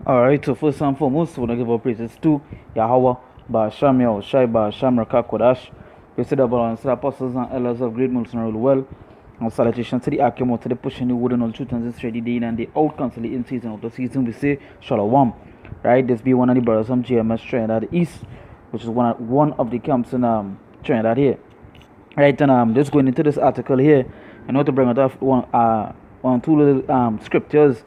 Alright, so first and foremost, we want to give our praises to Yahweh, Ba'asham Yahushai, Ba'asham Rakah Kodash. We say the balance to the apostles and elders of great multitude and rule well. And salutation to the Akim, to the pushing the word and all truth and this ready day and the out constantly in season, out of season. We say Shalom. Right, this be one of the brothers from GMS Trinidad East, which is one of the camps in Trinidad here. Right, and just going into this article here, I know to bring it up one two little scriptures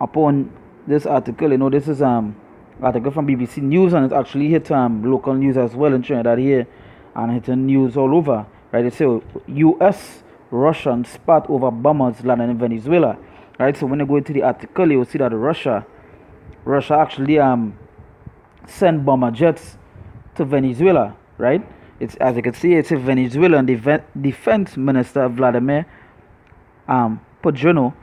upon this article. This is article from BBC News, and it actually hit local news as well in Trinidad here, and hitting news all over. Right, it says U.S. Russian spat over bombers landing in Venezuela. Right, so when you go into the article, you will see that Russia actually sent bomber jets to Venezuela. Right, it's, as you can see, it's a Venezuelan defense minister Vladimir Podjono,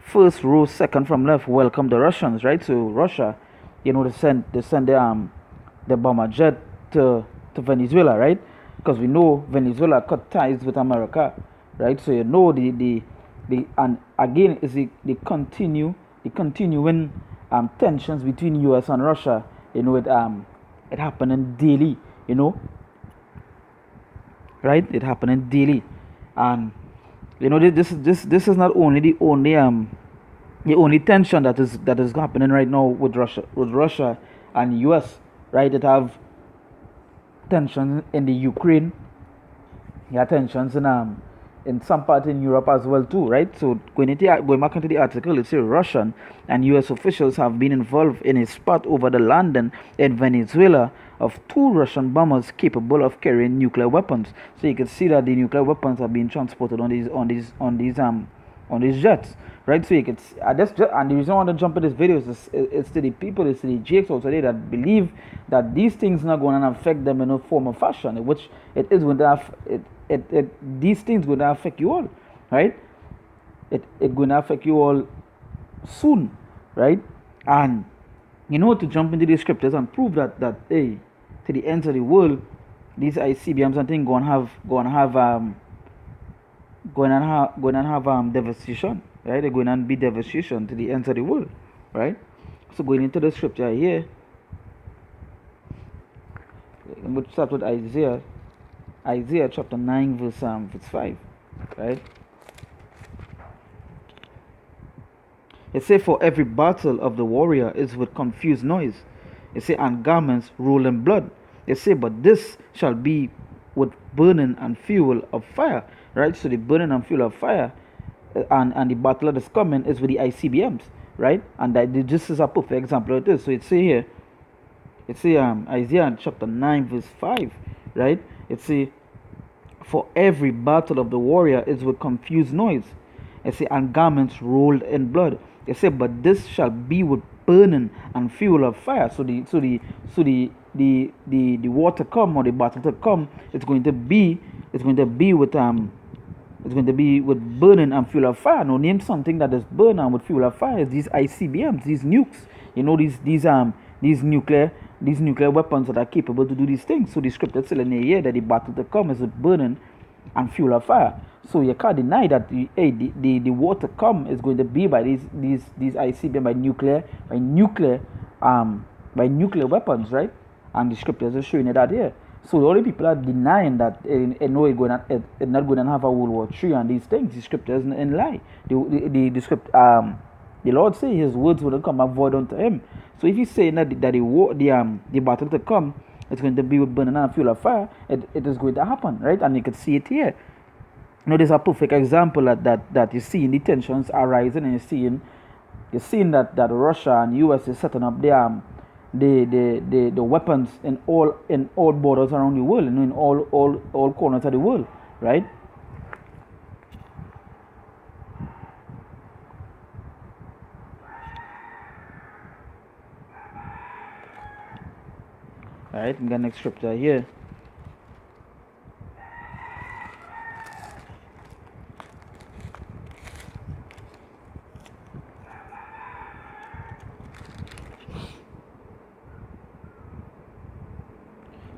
first row, second from left, welcome the Russians. Right, so Russia, they send the bomber jet to Venezuela. Right, because we know Venezuela cut ties with America. Right, so the and again is the continuing tensions between U.S. and Russia. It happening daily. Right, it happening daily, and this is not only the only tension that is happening right now with Russia and U.S. Right, it have tensions in the Ukraine. Yeah, tensions in some part in Europe as well too. Right, so going back into the article, it says Russian and U.S. officials have been involved in a spat over the landing in Venezuela of 2 Russian bombers capable of carrying nuclear weapons. So you can see that the nuclear weapons are being transported on these jets. Right, so you can see, and the reason I want to jump in this video is it's to the people, it's to the jakes also today that believe that these things are not going to affect them in a form or fashion, which it is going to have. These things going to affect you all, right? It going to affect you all soon, right? And to jump into the scriptures and prove that hey, to the end of the world, these Icbms and things going to have devastation, right? They're going to be devastation to the end of the world, right? So going into the scripture here, I'm going to start with Isaiah chapter 9 verse 5, right? It says, for every battle of the warrior is with confused noise. It says, and garments roll in blood. It says, but this shall be with burning and fuel of fire. Right, so the burning and fuel of fire and the battle that is coming is with the Icbms, right? And this is a perfect example of this. So it say Isaiah chapter 9 verse 5, right? It say, for every battle of the warrior is with confused noise. It say, and garments rolled in blood. It say, but this shall be with burning and fuel of fire. So the war to come, or the battle to come, it's going to be with burning and fuel of fire. Now name something that is burning with fuel of fire. Is these Icbms, these nukes. These nuclear weapons that are capable to do these things. So the scripture tells in here that the battle to come is with burning and fuel of fire. So you can't deny that the war to come is going to be by these Icbm, by nuclear weapons, right? And the scriptures are showing it that here. So the only people are denying that it's not going to have a World War III and these things. The scriptures in lie. The Lord say His words will not come back void unto Him. So if He's saying that the battle to come, it's going to be with burning and fuel of fire, it is going to happen, right? And you can see it here. There's a perfect example that you see in the tensions arising, and you're seeing that Russia and US is setting up the weapons in all borders around the world, in all corners of the world, right? Alright, I'm got next scripture here.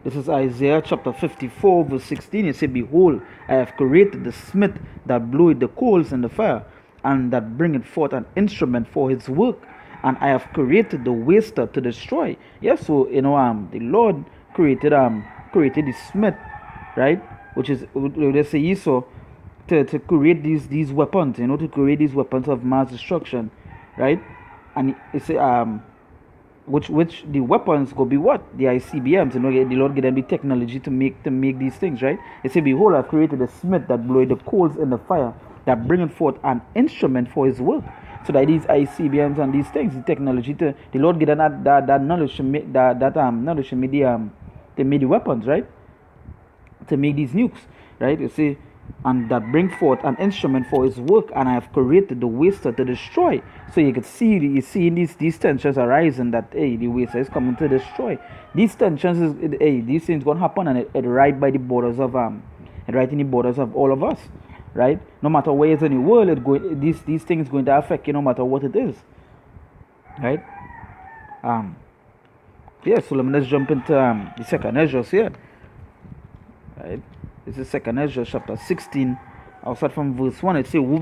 This is Isaiah chapter 54 verse 16. It says, behold, I have created the smith that bloweth the coals in the fire, and that bringeth forth an instrument for his work. and I have created the waster to destroy. Yes, so the Lord created the smith, right? Which is, let's say, Esau, to create these weapons, to create these weapons of mass destruction, right? And it's which the weapons go be what? The ICBMs, the Lord give them the technology to make these things, right? It say, behold, I've created a smith that bloweth the coals in the fire, that bringeth forth an instrument for his work. So that these ICBMs and these things, the technology, the Lord give them that knowledge to make knowledge to make the weapons, right? To make these nukes, right? You see, and that bring forth an instrument for his work, and I have created the waster to destroy. So you could see, these tensions arising, that the waster is coming to destroy. These tensions these things gonna happen, and it right by the borders of right in the borders of all of us, right? No matter where it's in the world, these things going to affect you, no matter what it is, right? Yeah. So let's jump into the second Ezra here, right? This is second Ezra chapter 16. I'll start from verse 1. It says, woe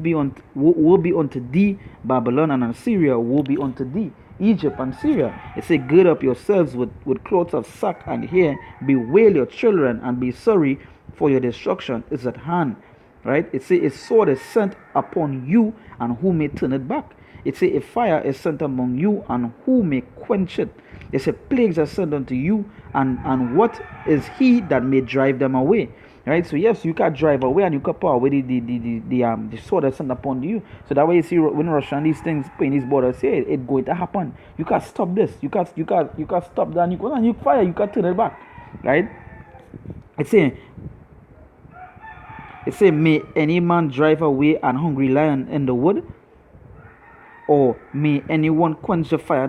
be unto thee, Babylon and Assyria, woe be unto thee, Egypt and Syria. It says, gird up yourselves with clothes of sack and hair, bewail your children, and be sorry, for your destruction is at hand. Right? It says, a sword is sent upon you, and who may turn it back? It says, a fire is sent among you, and who may quench it? It says, plagues are sent unto you, and what is he that may drive them away? Right? So yes, you can drive away, and you can power away the sword that's sent upon you. So that way, you see, when Russia and these things put in these borders, say it's going to happen. You can stop this. You can stop that. And you fire. You can turn it back. Right? It say, may any man drive away an hungry lion in the wood, or may anyone quench the fire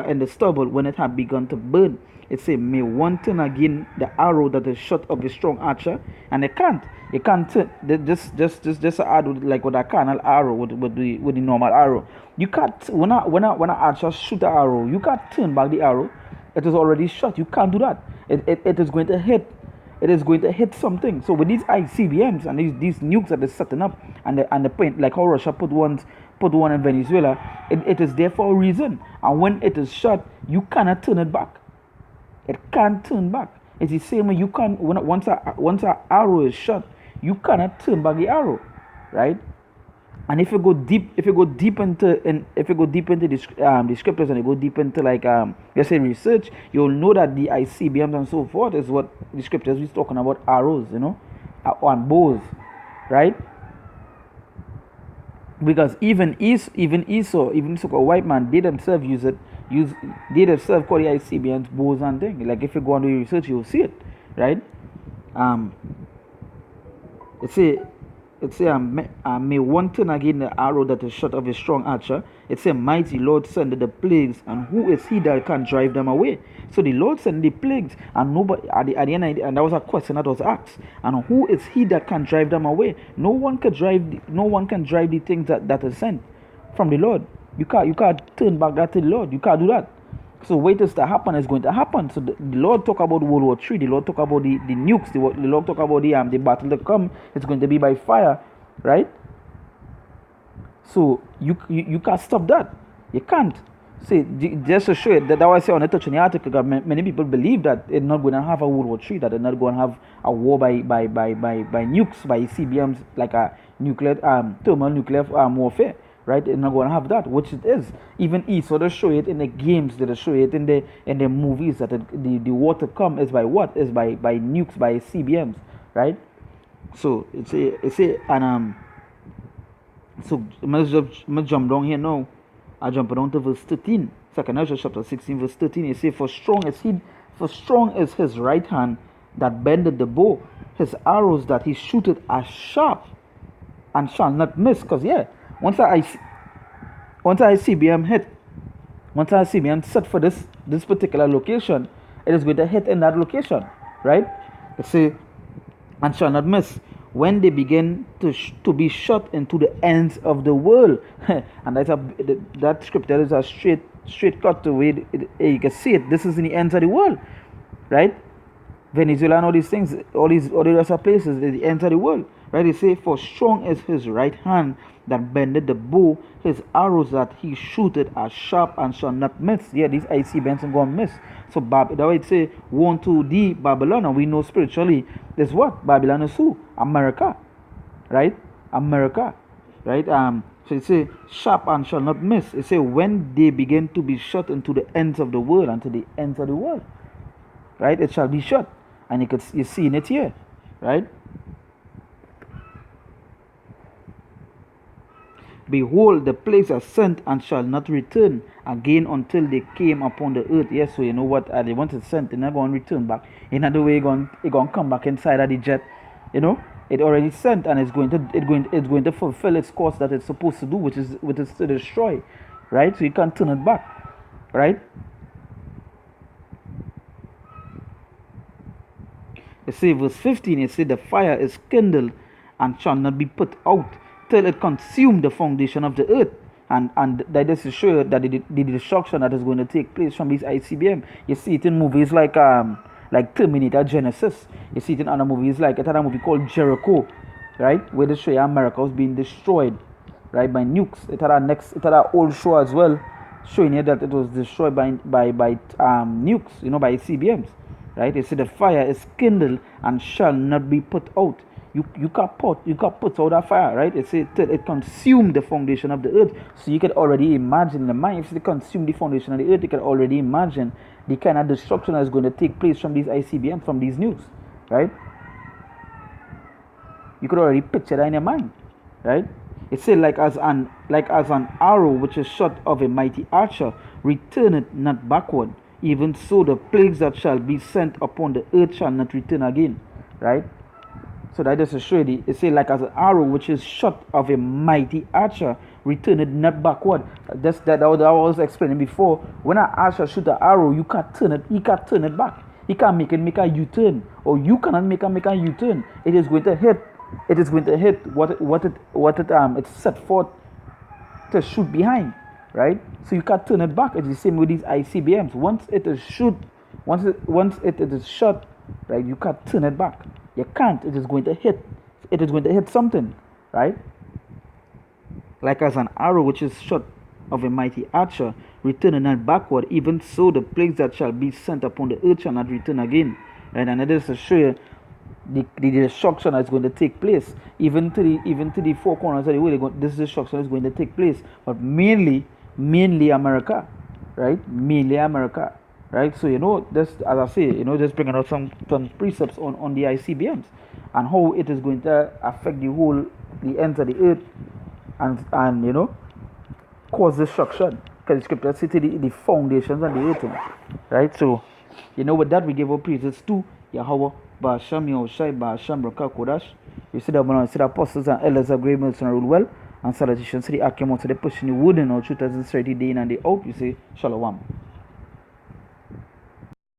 in the stubble when it had begun to burn. It say, may one turn again the arrow that is shot of a strong archer, and it can't turn. Just add with a carnal arrow with the normal arrow. You can't, when an archer shoot an arrow, you can't turn back the arrow. It is already shot. You can't do that. It is going to hit. It is going to hit something. So with these ICBMs and these nukes that they're setting up, and the point, like how Russia put one in Venezuela, it is there for a reason. And when it is shot, you cannot turn it back. It can't turn back. It's the same way you can't, once an arrow is shot, you cannot turn back the arrow, right? And if you go deep into the scriptures, and you go deep into let's say research, you'll know that the ICBMs and so forth is what the scriptures is talking about, arrows, and bows, right? Because even Esau, a white man, they themselves they themselves call the ICBMs bows and things. Like if you go and do your research, you'll see it, right? It say, may one turn again the arrow that is shot of a strong archer. It say, mighty Lord sendeth the plagues, and who is he that can drive them away? So the Lord sent the plagues, and nobody at the end, and that was a question that was asked. And who is he that can drive them away? No one can drive the things that is sent from the Lord. You can't turn back that to the Lord. You can't do that. So wait till that happen is going to happen. So the Lord talk about World War 3. The Lord talk about the nukes. The Lord talk about the battle to come. It's going to be by fire, right? So you can't stop that. You can't. See, just to show you that was I say on the touch in the article, that many people believe that it's not going to have a World War 3. That they're not going to have a war by nukes, by CBMs, like a nuclear thermonuclear warfare. Right, they're not going to have that, which it is. Even Esau, they show it in the games, they show it in the movies, that the war to come is by what? Is by nukes, by CBMs, right? So it's a and so I'm jump down here now. I jump down to verse 13. Second Ezra chapter 16, verse 13. It says, for strong is his right hand that bendeth the bow, his arrows that he shooteth are sharp and shall not miss. Because once I ICBM hit, once I ICBM set for this particular location, it is going to hit in that location, right? It say, and shall not miss, when they begin to be shot into the ends of the world. And that scripture is a straight cut to where you can see it. This is in the ends of the world, right? Venezuela and all these things, all the rest of places, the ends of the world, Right? They say, for strong is his right hand that bended the bow, his arrows that he shooted are sharp and shall not miss. Yeah, these ICBMs are going to miss. So that way it say, one to the Babylon, and we know spiritually, is what? Babylon is who? America. Right? America. Right? So it say, sharp and shall not miss. It say, when they begin to be shot into the ends of the world, unto the ends of the world. Right? It shall be shot. And you're seeing it here. Right? Behold, the plagues are sent and shall not return again until they came upon the earth. Yes, so you know what? They want it sent, they're not going to return back. In other way, it's going to come back inside of the jet. You know, it already sent, and it's going to fulfill its course that it's supposed to do, which is to destroy. Right? So you can't turn it back. Right? It say verse 15, it say the fire is kindled and shall not be put out till it consume the foundation of the earth. And that is to show that the destruction that is going to take place from these ICBM. You see it in movies like Terminator Genesis. You see it in other movies like another movie called Jericho, right? Where they show you America was being destroyed, right, by nukes. It had a old show as well, showing you that it was destroyed by nukes, you know, by ICBMs. Right? They say the fire is kindled and shall not be put out. You can't put out that fire, right? It says it consumed the foundation of the earth. So you can already imagine in the mind, if they consume the foundation of the earth, you can already imagine the kind of destruction that is going to take place from these ICBM, from these nukes, right? You could already picture that in your mind, right? It says like as an arrow which is shot of a mighty archer, return it not backward. Even so, the plagues that shall be sent upon the earth shall not return again, right? So that is to show you. It says like as an arrow which is shot of a mighty archer, return it not backward. That I was explaining before. When an archer shoot an arrow, you can't turn it. He can't turn it back. He can't make a U-turn, or you cannot make a U-turn. It is going to hit. It is going to hit it's set forth to shoot behind. Right? So you can't turn it back. It's the same with these ICBMs. Once it is shot, right, you can't turn it back. You can't. It is going to hit. It is going to hit something, right? Like as an arrow which is shot of a mighty archer, return not backward. Even so, the plagues that shall be sent upon the earth shall not return again. Right? And that is to show you the destruction that's going to take place, even to the four corners of the world. This destruction is going to take place, but mainly America, right? Mainly America, right? So you know, this, as I say, you know, just bringing out some precepts on the ICBMs and how it is going to affect the ends of the earth, and you know, cause destruction. Because the scripture says the foundations and the earth, right? So you know, with that we give our praises to Yahweh, Ba'asham Yahushai, Ba'asham Raka Kodash. You see the apostles and elders of great mills and rule well. And salutations to the Akim, to the pushing the wood and all truth as it's ready day in and day out. You say Shalom.